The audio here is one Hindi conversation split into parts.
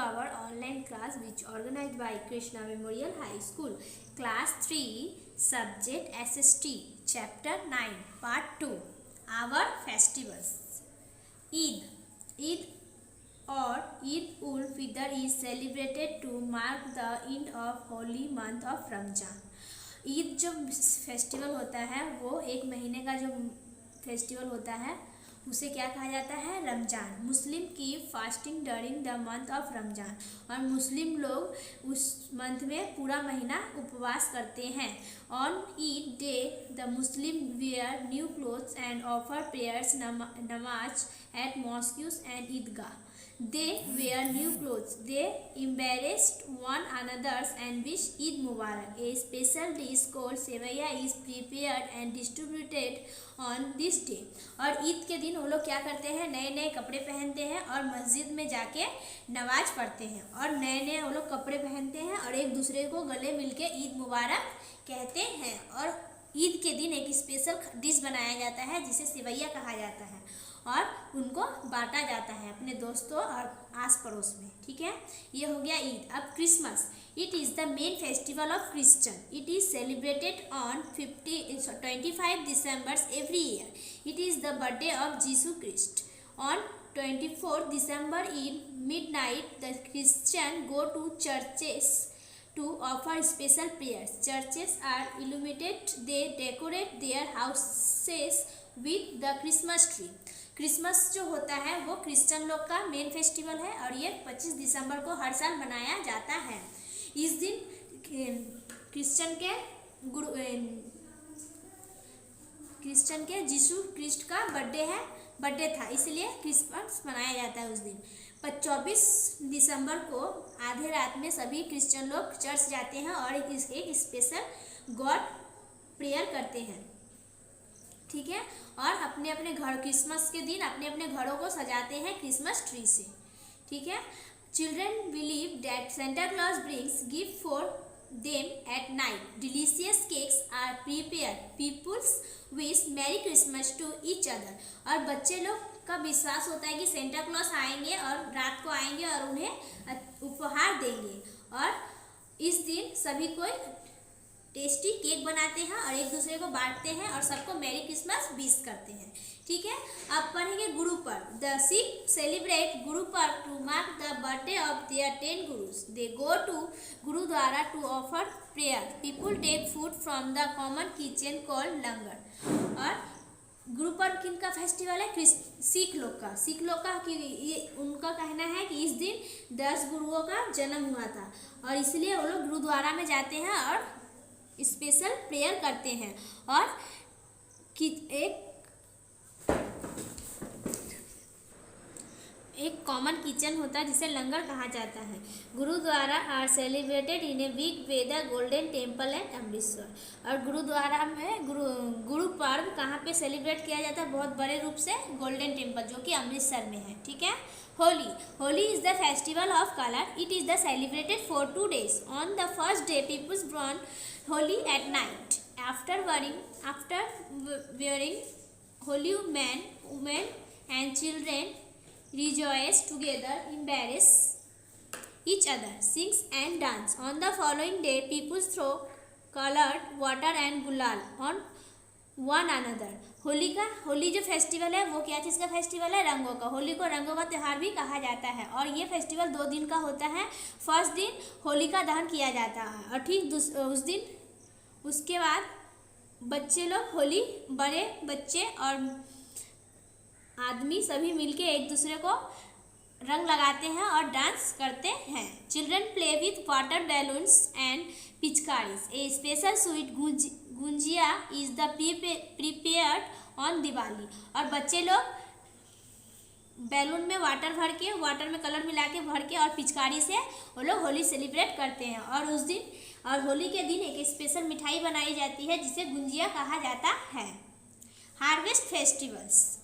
our online class which organized by Krishna Memorial High School. Class 3, Subject SST, Chapter 9, Part 2. Our festivals. Eid or Eid-ul-Fitr is celebrated to mark the end of holy month of Ramzan. Eid जो फेस्टिवल होता है वो एक महीने का जो फेस्टिवल होता है उसे क्या कहा जाता है? रमज़ान. मुस्लिम की fasting during the month of Ramzan. और मुस्लिम लोग उस मंथ में पूरा महीना उपवास करते हैं. On Eid day the Muslim wear new clothes and offer prayers namaz at mosques and Eidgah. They wear new clothes. They embraced one another and wish Eid Mubarak. A special dish called sevaiya is prepared and distributed on this day. और ईद के दिन वो लोग क्या करते हैं? नए नए कपड़े पहनते हैं और मस्जिद में जाके नमाज पढ़ते हैं और नए नए वो लोग कपड़े पहनते हैं और एक दूसरे को गले मिलके ईद मुबारक कहते हैं. और ईद के दिन एक स्पेशल डिश बनाया जाता है जिसे सेवैया कहा जाता है और उनको बांटा जाता है अपने दोस्तों और आस पड़ोस में. ठीक है, ये हो गया ईद. अब Christmas. It is the main festival of Christian. It is celebrated on 25 December every year. It is the birthday of Jesus Christ. On 24 December in midnight the Christians go to churches to offer special prayers. Churches are illuminated. They decorate their houses with the Christmas tree. Christmas जो होता है वो क्रिश्चियन लोग का मेन फेस्टिवल है और ये 25 दिसंबर को हर साल मनाया जाता है. इस दिन क्रिश्चियन के जीसू क्रिस्ट का बर्थडे था, इसलिए क्रिसमस मनाया जाता है उस दिन. 24 दिसंबर को आधे रात में सभी क्रिश्चियन लोग चर्च जाते हैं और एक स्पेशल गॉड प्रेयर करते हैं. ठीक है, और अपने अपने घर क्रिसमस के दिन अपने अपने घरों को सजाते हैं क्रिसमस ट्री से. ठीक है. Children believe that Santa Claus brings gift for them at night. Delicious cakes are prepared. Peoples wish merry Christmas to each other. और बच्चे लोग का विश्वास होता है कि सेंटा क्लॉज आएंगे और रात को आएंगे और उन्हें उपहार देंगे. और इस दिन सभी को टेस्टी केक बनाते हैं और एक दूसरे को बांटते हैं और सबको मैरी क्रिसमस विश करते हैं. ठीक है. अब पढ़ेंगे Guru Parv. The Sikh celebrate Guru Parv to mark the birthday of their 10 Gurus. They go to gurudwara to offer prayer. People take food from the common kitchen called langar. और गुरु पर्व किन का फेस्टिवल है? सिख लोग का. सिख लोग का कि ये उनका कहना है कि इस दिन 10 गुरुओं का जन्म हुआ था और इसलिए वो लोग गुरुद्वारा में जाते हैं और स्पेशल प्रेयर करते हैं. और एक कॉमन किचन होता है जिसे लंगर कहा जाता है. Gurudwara are celebrated in a big way the Golden Temple at Amritsar. और गुरुद्वारा में गुरु पर्व कहाँ पे सेलिब्रेट किया जाता है? बहुत बड़े रूप से गोल्डन टेम्पल जो कि अमृतसर में है. ठीक है. Holi is the festival of colour. It is the celebrated for 2 days. On the first day peoples burn Holi at night. After wearing holy, men, women and children rejoice together, embrace each other, sing and dance. On the following day, people throw colored water and gulal on one another. Holi जो फेस्टिवल है वो क्या चीज़ का फेस्टिवल है? रंगों का. होली को रंगों का त्यौहार भी कहा जाता है और ये फेस्टिवल 2 दिन का होता है. फर्स्ट दिन होली का दहन किया जाता है और ठीक उस दिन उसके बाद बच्चे लोग होली, बड़े बच्चे और आदमी सभी मिलके एक दूसरे को रंग लगाते हैं और डांस करते हैं. Children play with water balloons and pichkaris. A special sweet gunjiya is the prepared on Diwali. और बच्चे लोग बैलून में वाटर में कलर मिला के भर के और पिचकारी से वो लोग होली सेलिब्रेट करते हैं. और होली के दिन एक स्पेशल मिठाई बनाई जाती है जिसे गुंजिया कहा जाता है. Harvest festivals.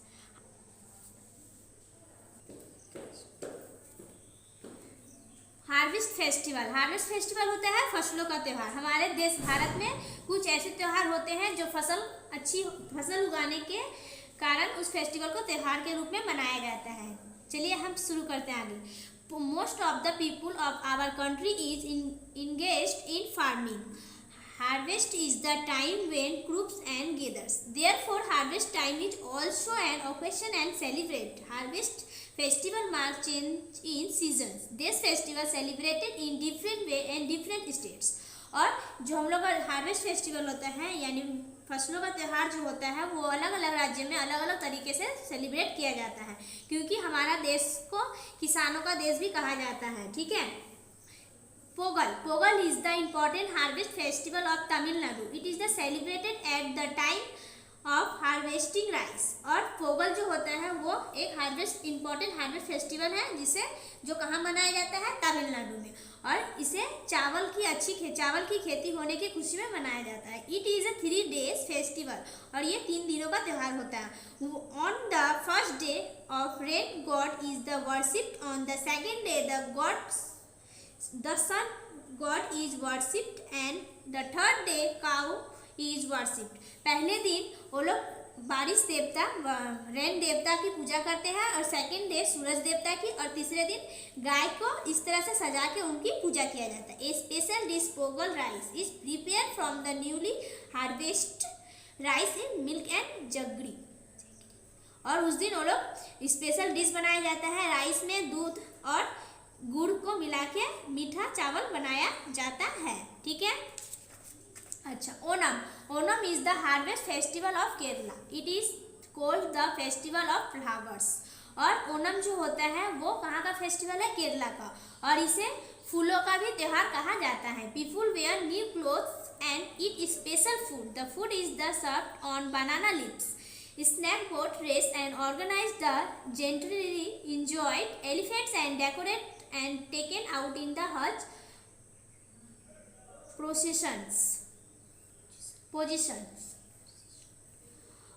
हार्वेस्ट फेस्टिवल होता है फसलों का त्यौहार. हमारे देश भारत में कुछ ऐसे त्यौहार होते हैं जो फसल उगाने के कारण उस फेस्टिवल को त्यौहार के रूप में मनाया जाता है. चलिए हम शुरू करते हैं आगे. Most of the people of our country is engaged in farming. Harvest is the time when crops and gathers. Therefore, harvest time is also an occasion and celebrate. Harvest festival marks change in seasons. This festival celebrated in different way and different states. और जो हम लोग का हार्वेस्ट फेस्टिवल होता है यानी फसलों का त्यौहार जो होता है वो अलग अलग राज्य में अलग अलग तरीके से सेलिब्रेट किया जाता है, क्योंकि हमारा देश को किसानों का देश भी कहा जाता है। ठीक है। Pongal, Pongal is the important harvest festival of Tamil Nadu. It is the celebrated at the time of harvesting rice. और पोगल जो होता है वो एक इम्पॉर्टेंट हार्वेस्ट फेस्टिवल है जिसे जो कहाँ मनाया जाता है, तमिलनाडु में। और इसे चावल की खेती होने की खुशी में मनाया जाता है। It is a 3 days festival और ये 3 दिनों का त्यौहार होता है। On the first day of rain God is the worshipped. On the second day the sun god is worshipped and the third day cow is worshipped। पहले दिन वो लोग बारिश देवता रेन देवता की पूजा करते हैं और सेकेंड डे सूरज देवता की और तीसरे दिन गाय को इस तरह से सजा के उनकी पूजा किया जाता है। A special dish Pongal rice is prepare from the newly harvest rice in milk and jaggery. और उस दिन वो लोग स्पेशल डिश बनाया जाता है, राइस में दूध और गुड़ को मिला के मीठा चावल बनाया जाता है। ठीक है। अच्छा, Onam, Onam is the harvest festival of Kerala. It is called the festival of flowers. और ओनम जो होता है वो कहाँ का फेस्टिवल है, केरला का, और इसे फूलों का भी त्यौहार कहा जाता है। People wear new clothes and eat special food. The food is the served on banana leaves. Snack boat race and organized the gently enjoyed elephants and decorated and taken out in the Hajj positions।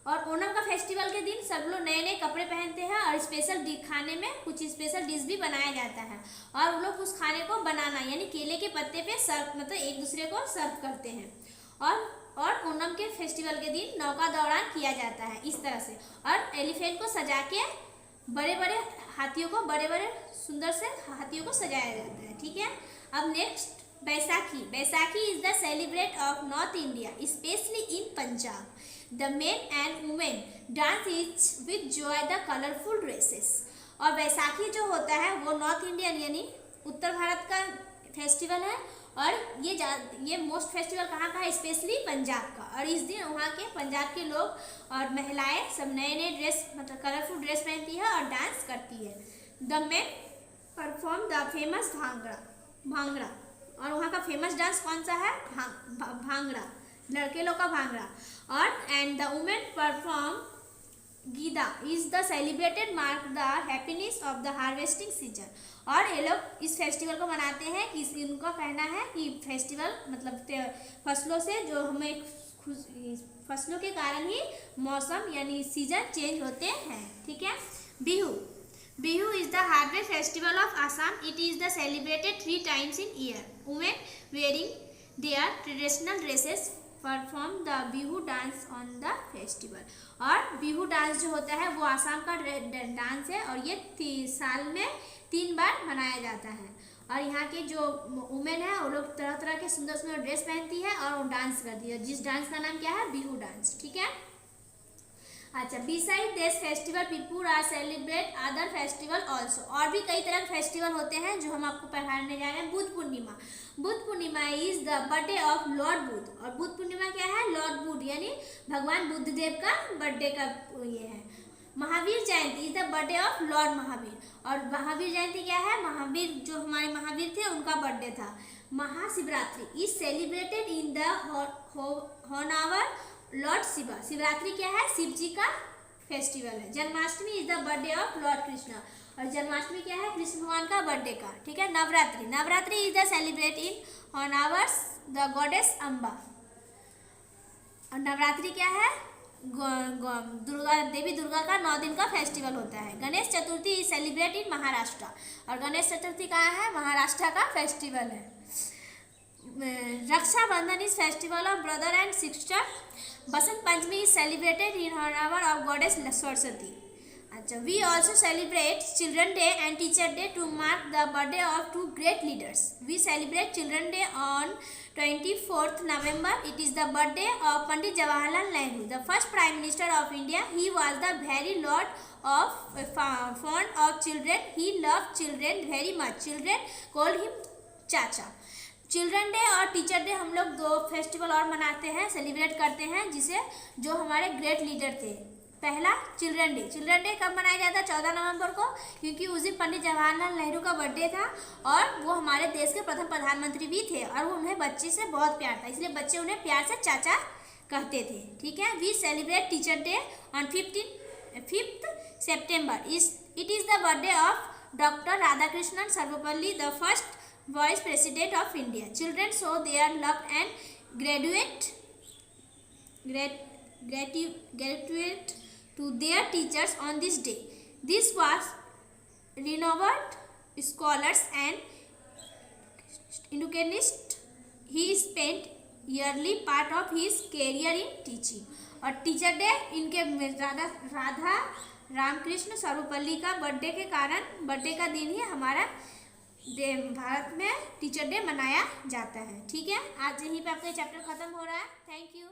और ओणम का फेस्टिवल के दिन सब लोग नए नए कपड़े पहनते हैं और स्पेशल खाने में कुछ स्पेशल डिश भी बनाया जाता है और वो लोग उस खाने को बनाना यानी केले के पत्ते पे सर्व मतलब एक दूसरे को सर्व करते हैं। और ओणम के फेस्टिवल के दिन नौका दौड़ान किया जाता है इस तरह से, और एलिफेंट को सजा के बड़े बड़े हाथियों को सुंदर से हाथियों को सजाया जाता है। ठीक है। अब next Baisakhi. Baisakhi is the celebrate of north India specially in Punjab. The main and women dance is with Joy the colourful dresses. और बैसाखी जो होता है वो नॉर्थ इंडियन यानी उत्तर भारत का फेस्टिवल है और ये मोस्ट फेस्टिवल कहाँ का है, स्पेशली पंजाब का। और इस दिन वहाँ के पंजाब के लोग और महिलाएं सब नए नए ड्रेस मतलब कलरफुल ड्रेस पहनती है और डांस करती है। The main perform the famous bhangra. और वहाँ का फेमस डांस कौन सा है, भांगड़ा, लड़के लोग का भांगड़ा। और and the women perform giddha is the celebrated mark the happiness of the harvesting season. और ये लोग इस फेस्टिवल को मनाते हैं कि इनका कहना है कि फेस्टिवल मतलब फसलों से जो हमें फसलों के कारण ही मौसम यानी सीजन चेंज होते हैं। ठीक है। Bihu, Bihu is the harvest festival of Assam. It is the celebrated 3 times in year। Women wearing there traditional dresses perform the Bihu dance on the festival. और बिहू डांस जो होता है वो आसाम का डांस है और ये साल में 3 बार मनाया जाता है। और यहाँ के जो वुमेन है वो लोग तरह तरह के सुंदर सुंदर ड्रेस पहनती है और वो डांस करती है, जिस डांस का नाम क्या है, बिहू डांस। ठीक है। अच्छा, beside this festival people are celebrate other festival also. और भी कई तरह के फेस्टिवल होते हैं जो हम आपको पढ़ाने जा रहे हैं। Buddha Purnima. Buddha Purnima is the birthday of Lord Buddha. और बुद्ध पूर्णिमा क्या है, लॉर्ड बुद्ध यानी भगवान बुद्ध देव का बर्थडे का ये है। Mahavir Jayanti is the birthday of Lord Mahavir. और महावीर जयंती क्या है, महावीर जो हमारे महावीर थे उनका बर्थडे था। Mahashivratri is celebrated in the Honavar Lord Shiva. Shivratri क्या है, शिव जी का फेस्टिवल है। Janmashtami is the birthday of Lord Krishna. और जन्माष्टमी क्या है, कृष्ण भगवान का बर्थडे का। ठीक है। Navratri, Navratri is the celebrate in honours the goddess Amba. और नवरात्रि क्या है, देवी दुर्गा का 9 दिन का फेस्टिवल होता है। Ganesh Chaturthi is celebrate in Maharashtra. और गणेश चतुर्थी कहाँ है, महाराष्ट्र का फेस्टिवल है। Raksha Bandhan is festival of brother and sister. Basant Panchami is celebrated in honour of goddess Saraswati. अच्छा, we also celebrate children day and teacher day to mark the birthday of two great leaders. We celebrate children day on 24th November. It is the birthday of Pandit Jawaharlal Nehru, the first Prime Minister of India. He was the very fond of children. He loved children very much. Children called him चाचा. चिल्ड्रन डे और टीचर डे हम लोग दो फेस्टिवल और मनाते हैं, सेलिब्रेट करते हैं, जिसे जो हमारे ग्रेट लीडर थे. पहला चिल्ड्रन डे. चिल्ड्रन डे कब मनाया जाता है? 14 नवंबर को, क्योंकि उस दिन पंडित जवाहरलाल नेहरू का बर्थडे था और वो हमारे देश के प्रथम प्रधानमंत्री भी थे और उन्हें बच्चे से बहुत प्यार था, इसलिए बच्चे उन्हें प्यार से चाचा कहते थे. ठीक है. We celebrate teacher day on 5th September. It is the birthday of Dr. Radhakrishnan Sarvepalli, the first Vice President of India. Children show their love and gratitude to their teachers on this day. This was renowned scholars and educationists. He spent yearly part of his career in teaching. और टीचर डे इनके राधा रामकृष्ण सर्वपल्ली का बर्थडे के कारण, बर्थडे का दिन ही हमारा भारत में टीचर डे मनाया जाता है. ठीक है. आज यहीं पे आपका चैप्टर खत्म हो रहा है. Thank you.